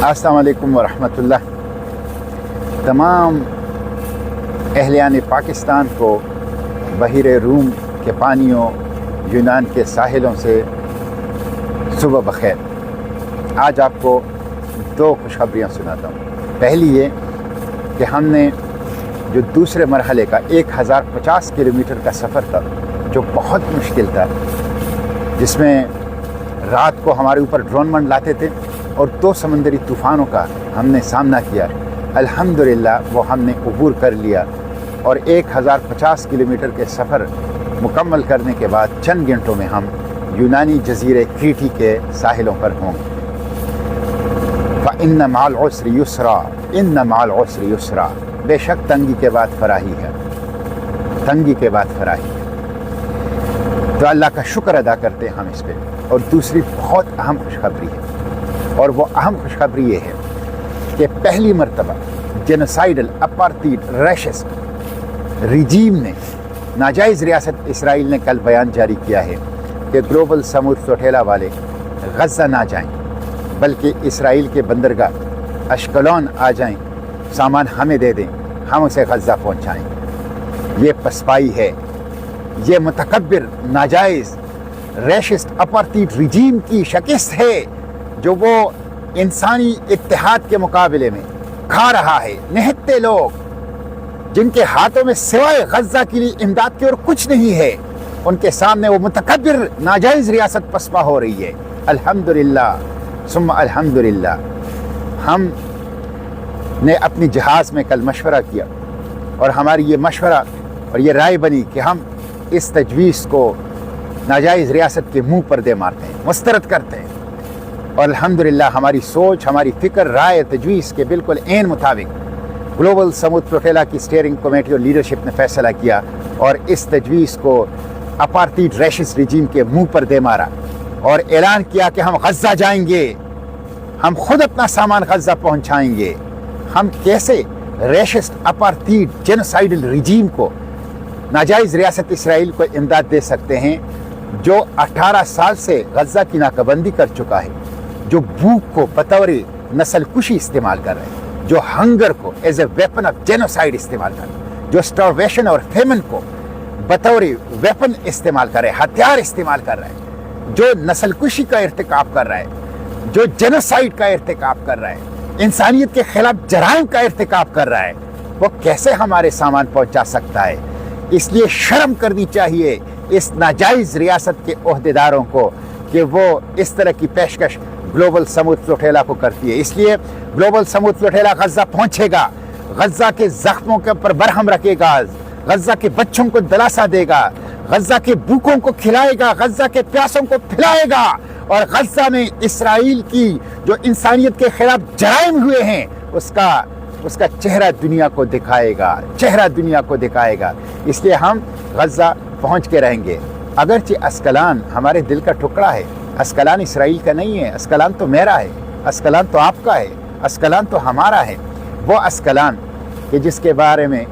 अस्सलाम वालेकुम वरहमतुल्लाह। तमाम अहलियान पाकिस्तान को बहिर रूम के पानियों, यूनान के साहिलों से सुबह बखैर। आज आपको दो खुशखबरियाँ सुनाता हूँ। पहली ये कि हमने जो दूसरे मरहले का 1050 किलोमीटर का सफ़र था, जो बहुत मुश्किल था, जिसमें रात को हमारे ऊपर ड्रोन मंडलाते थे और 2 समंदरी तूफ़ानों का हमने सामना किया, अल्हम्दुलिल्लाह वो हमने अबूर कर लिया और 1050 किलोमीटर के सफ़र मुकम्मल करने के बाद चंद घंटों में हम यूनानी जजीरे क्रीटी के साहिलों पर होंगे। फ़इन्न मअल उसरि युस्रा, इन्न मअल उसरि युस्रा। बेशक तंगी के बाद फराही है, तंगी के बाद फराही है। तो अल्लाह का शुक्र अदा करते हैं हम इस पर। और दूसरी बहुत अहम खुशखबरी है, और वो अहम खुशखबरी ये है कि पहली मरतबा जेनोसाइडल अपार्थाइड रैशिस्ट रिजीम ने, नाजायज़ रियासत इसराइल ने कल बयान जारी किया है कि ग्लोबल समुद्र चौटेला वाले गज़ा ना जाएं, बल्कि इसराइल के बंदरगाह अश्कलोन आ जाएं, सामान हमें दे दें, हम उसे गज़ा पहुंचाएं। ये पसपाई है, ये मुतकब्बिर नाजायज़ रैशिस्ट अपार्थाइड रिजीम की शिकस्त है, जो वो इंसानी इत्तेहाद के मुकाबले में खा रहा है। निहत्ते लोग जिनके हाथों में सिवाय गज़ा के लिए इमदाद के और कुछ नहीं है, उनके सामने वो मुतकब्बिर नाजायज़ रियासत पसपा हो रही है। अल्हम्दुलिल्लाह सुम्मा अल्हम्दुलिल्लाह। हम ने अपनी जहाज़ में कल मशवरा किया और हमारी ये मशवरा और ये राय बनी कि हम इस तजवीज़ को नाजायज़ रियासत के मुंह पर दे मारते हैं, मुस्तरद करते हैं। और अल्हम्दुलिल्लाह हमारी सोच, हमारी फ़िक्र, राय, तजवीज़ के बिल्कुल ऐन मुताबिक ग्लोबल समुद्र चौटेला की स्टीयरिंग कमेटी और लीडरशिप ने फ़ैसला किया और इस तजवीज़ को अपार्थाइड रैशिस्ट रिजीम के मुंह पर दे मारा और ऐलान किया कि हम गज़ा जाएंगे, हम खुद अपना सामान गज़ा पहुँचाएँगे। हम कैसे रैशिस्ट अपार्थाइड जेनोसाइडल रिजीम को, नाजायज़ रियासत इसराइल को इमदाद दे सकते हैं, जो 18 साल से गज़ा की नाकाबंदी कर चुका है, जो भूख को बतौर नस्ल कुशी इस्तेमाल कर रहे हैं, जो हंगर को as a weapon of genocide इस्तेमाल कर रहे हैं, जो स्टारवेशन और फेमन को बतौर वेपन इस्तेमाल कर रहे हैं, हथियार इस्तेमाल कर रहे हैं, जो नस्ल कुशी का इर्तिकाब कर रहा है, जो जेनोसाइड का इर्तिकाब कर रहा है, इंसानियत के खिलाफ जराइम का इर्तिकाब कर रहा है, वो कैसे हमारे सामान पहुँचा सकता है? इसलिए शर्म करनी चाहिए इस नाजायज़ रियासत के ओहदेदारों को कि वो इस तरह की पेशकश ग्लोबल समुद्र चौटेला को करती है। इसलिए ग्लोबल समुद्र चौटेला गज़ा पहुंचेगा, गज़ा के ज़ख्मों के ऊपर बरहम रखेगा, गज़ा के बच्चों को दिलासा देगा, गज़ा के भूखों को खिलाएगा, गज़ा के प्यासों को पिलाएगा और गज़ा में इसराइल की जो इंसानियत के खिलाफ जराइम हुए हैं उसका चेहरा दुनिया को दिखाएगा, चेहरा दुनिया को दिखाएगा। इसलिए हम गज़ा पहुंच के रहेंगे। अगरचे अस्कलान हमारे दिल का टुकड़ा है, अस्कलान इसराइल का नहीं है, अस्कलान तो मेरा है, अस्कलान तो आपका है, अस्कलान तो हमारा है। वो अस्कलान कि जिसके बारे में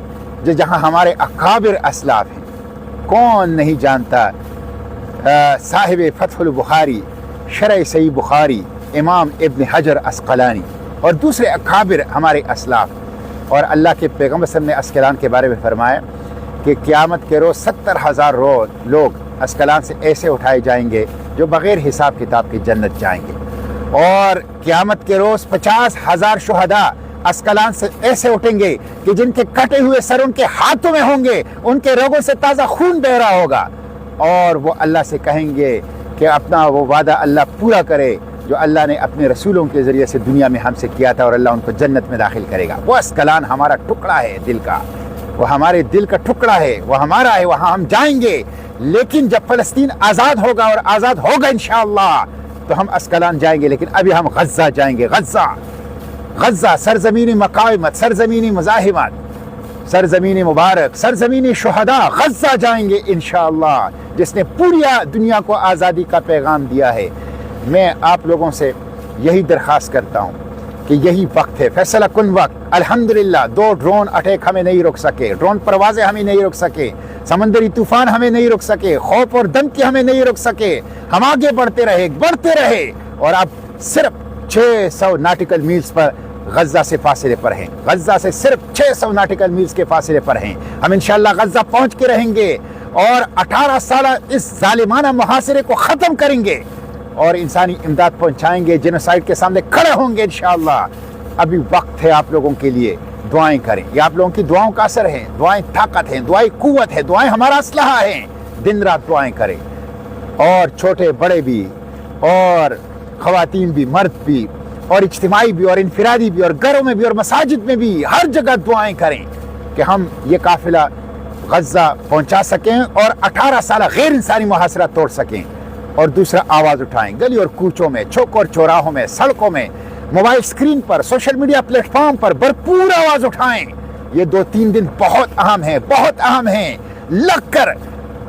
जहाँ हमारे अकाबिर असलाफ हैं, कौन नहीं जानता, साहिब फतहुल बुखारी, शरह सही बुखारी, इमाम इब्न हजर अस्कलानी और दूसरे अकाबिर हमारे असलाफ। और अल्लाह के पैगम्बर सल्लल्लाहु अलैहि वसल्लम ने अस्कलान के बारे में फरमाया कि क़यामत के रोज़ 70,000 लोग अस्कलान से ऐसे उठाए जाएंगे जो बग़ैर हिसाब किताब की जन्नत जाएंगे। और क़यामत के रोज़ 50,000 शुहदा अस्कलान से ऐसे उठेंगे कि जिनके कटे हुए सर उनके हाथों में होंगे, उनके रगों से ताज़ा खून बह रहा होगा। और वो अल्लाह से कहेंगे कि अपना वो वादा अल्लाह पूरा करे जो अल्लाह ने अपने रसूलों के ज़रिए से दुनिया में हमसे किया था, और अल्लाह उनको जन्नत में दाखिल करेगा। वो अस्कलान हमारा टुकड़ा है दिल का, वो हमारे दिल का टुकड़ा है, वो हमारा है, वहाँ हम जाएंगे। लेकिन जब फ़लस्तीन आज़ाद होगा, और आज़ाद होगा इंशाअल्लाह, तो हम अस्कलान जाएंगे। लेकिन अभी हम गज़ा जाएंगे। गज़ा सरज़मीनी मकामित, सरज़मीनी मुज़ाहिमत, सरज़मीनी मुबारक, सरज़मीनी शुहदा। गज़ा जाएंगे इंशाअल्लाह, जिसने पूरी दुनिया को आज़ादी का पैगाम दिया है। मैं आप लोगों से यही दरख्वास्त करता हूँ कि यही वक्त है, फैसला कुन वक्त। अल्हम्दुलिल्लाह 2 ड्रोन अटैक हमें नहीं रोक सके, ड्रोन परवाज़ें हमें नहीं रोक सके, समंदरी तूफान हमें नहीं रोक सके, खौफ और धमकी हमें नहीं रोक सके। हम आगे बढ़ते रहे और अब सिर्फ 600 ناٹیکل میلز پر غزہ سے فاصلے پر ہیں، غزہ سے صرف 600 ناٹیکل میلز کے فاصلے پر ہیں۔ ہم انشاءاللہ غزہ پہنچ کے رہیں گے اور 18 سالہ اس ظالمانہ محاصرے کو ختم کریں گے اور انسانی امداد پہنچائیں گے، جینوسائیڈ کے سامنے کھڑے ہوں گے انشاءاللہ۔ ابھی وقت ہے آپ لوگوں کے لیے، دعائیں کریں، یہ آپ لوگوں کی دعاؤں کا اثر ہے، دعائیں طاقت ہیں، دعائیں قوت ہے، دعائیں ہمارا اسلحہ ہیں، دن رات دعائیں کریں، اور چھوٹے بڑے بھی اور خواتین بھی، مرد بھی، اور اجتماعی بھی اور انفرادی بھی، اور گھروں میں بھی اور مساجد میں بھی، ہر جگہ دعائیں کریں کہ ہم یہ قافلہ غزہ پہنچا سکیں اور 18 سالہ غیر انسانی محاصرہ توڑ سکیں۔ اور دوسرا، آواز اٹھائیں، گلی اور کوچوں میں، چوک اور چوراہوں میں، سڑکوں میں، موبائل اسکرین پر، سوشل میڈیا پلیٹ فارم پر بھرپور آواز اٹھائیں۔ یہ 2-3 دن بہت اہم ہیں، بہت اہم ہیں۔ لگ کر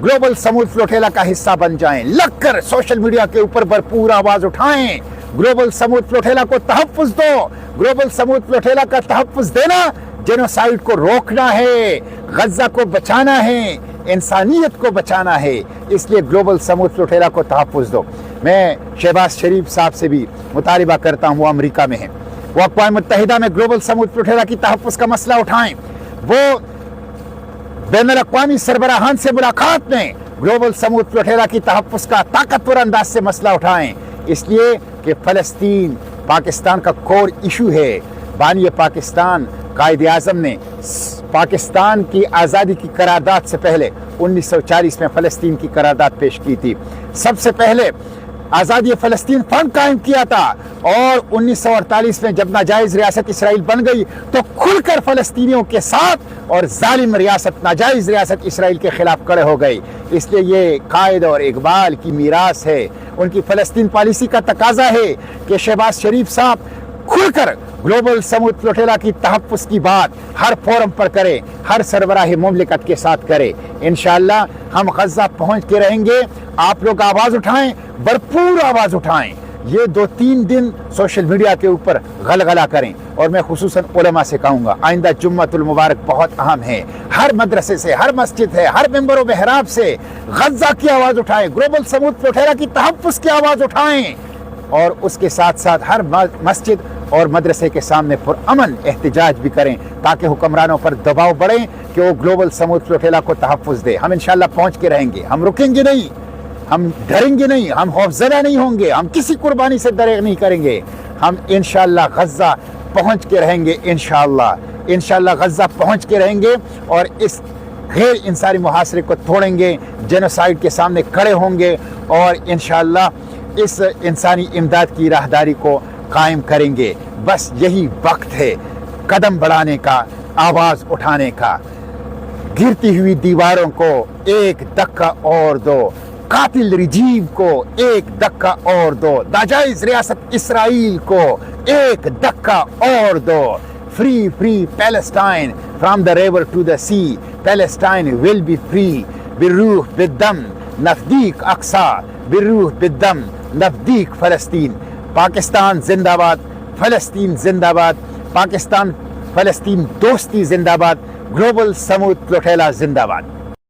گلوبل سمود فلوٹیلا کا حصہ بن جائیں، لگ کر سوشل میڈیا کے اوپر بھرپور آواز اٹھائیں۔ گلوبل سمود فلوٹیلا کو تحفظ دو۔ گلوبل سمود فلوٹیلا کا تحفظ دینا جینوسائیڈ کو روکنا ہے، غزہ کو بچانا ہے، انسانیت کو بچانا ہے، اس لیے گلوبل سمود فلوٹیلا کو تحفظ دو۔ میں شہباز شریف صاحب سے بھی مطالبہ کرتا ہوں، وہ امریکہ میں ہیں، وہ اقوام متحدہ میں گلوبل سمود فلوٹیلا کی تحفظ کا مسئلہ اٹھائیں، وہ بین الاقوامی سربراہان سے ملاقات میں گلوبل سمود فلوٹیلا کی تحفظ کا طاقتور انداز سے مسئلہ اٹھائیں، اس لیے کہ فلسطین پاکستان کا کور ایشو ہے۔ بانی پاکستان قائد اعظم نے پاکستان کی آزادی کی قرارداد سے پہلے 1940 میں فلسطین کی قرارداد پیش کی تھی، سب سے پہلے آزادی فلسطین فنڈ قائم کیا تھا، اور 1948 میں جب ناجائز ریاست اسرائیل بن گئی تو کھل کر فلسطینیوں کے ساتھ اور ظالم ریاست، ناجائز ریاست اسرائیل کے خلاف کھڑے ہو گئی۔ اس لیے یہ قائد اور اقبال کی میراث ہے، ان کی فلسطین پالیسی کا تقاضا ہے کہ شہباز شریف صاحب کھل کر گلوبل سمود فلوٹیلا کی تحفظ کی بات ہر فورم پر کرے، ہر سربراہ مملکت کے ساتھ کرے۔ انشاءاللہ ہم غزہ پہنچ کے رہیں گے، آپ لوگ آواز اٹھائیں، بھرپور آواز اٹھائیں، یہ 2-3 دن سوشل میڈیا کے اوپر غلغلہ کریں، اور میں خصوصاً علماء سے کہوں گا آئندہ جمعۃ المبارک بہت اہم ہے، ہر مدرسے سے، ہر مسجد ہے، ہر ممبر و محراب سے غزہ کی آواز اٹھائیں، گلوبل سمود فلوٹیلا کی تحفظ کی آواز اٹھائیں، اور اس کے ساتھ ساتھ ہر مسجد اور مدرسے کے سامنے پرامن احتجاج بھی کریں تاکہ حکمرانوں پر دباؤ بڑھے کہ وہ گلوبل سمود فلوٹیلا کو تحفظ دے۔ ہم انشاءاللہ پہنچ کے رہیں گے، ہم رکیں گے نہیں، ہم ڈریں گے نہیں، ہم خوفزدہ نہیں ہوں گے، ہم کسی قربانی سے دریغ نہیں کریں گے، ہم انشاءاللہ غزہ پہنچ کے رہیں گے، انشاءاللہ غزہ پہنچ کے رہیں گے اور اس غیر انسانی محاصرے کو توڑیں گے، جینوسائیڈ کے سامنے کھڑے ہوں گے، اور انشاءاللہ اس انسانی امداد کی راہداری کو قائم کریں گے۔ بس یہی وقت ہے قدم بڑھانے کا، آواز اٹھانے کا۔ گرتی ہوئی دیواروں کو ایک دھکا اور دو، قاتل رجیم کو ایک دھکا اور دو، ناجائز ریاست اسرائیل کو ایک دھکا اور دو۔ Free free Palestine from the river to the sea, Palestine will be free, بالروح بالدم نفدیک اقصی، بالروح بالدم نفدیک فلسطین۔ پاکستان زندہ باد، فلسطین زندہ باد، پاکستان فلسطین دوستی زندہ باد، گلوبل سمود فلوٹیلا زندہ باد۔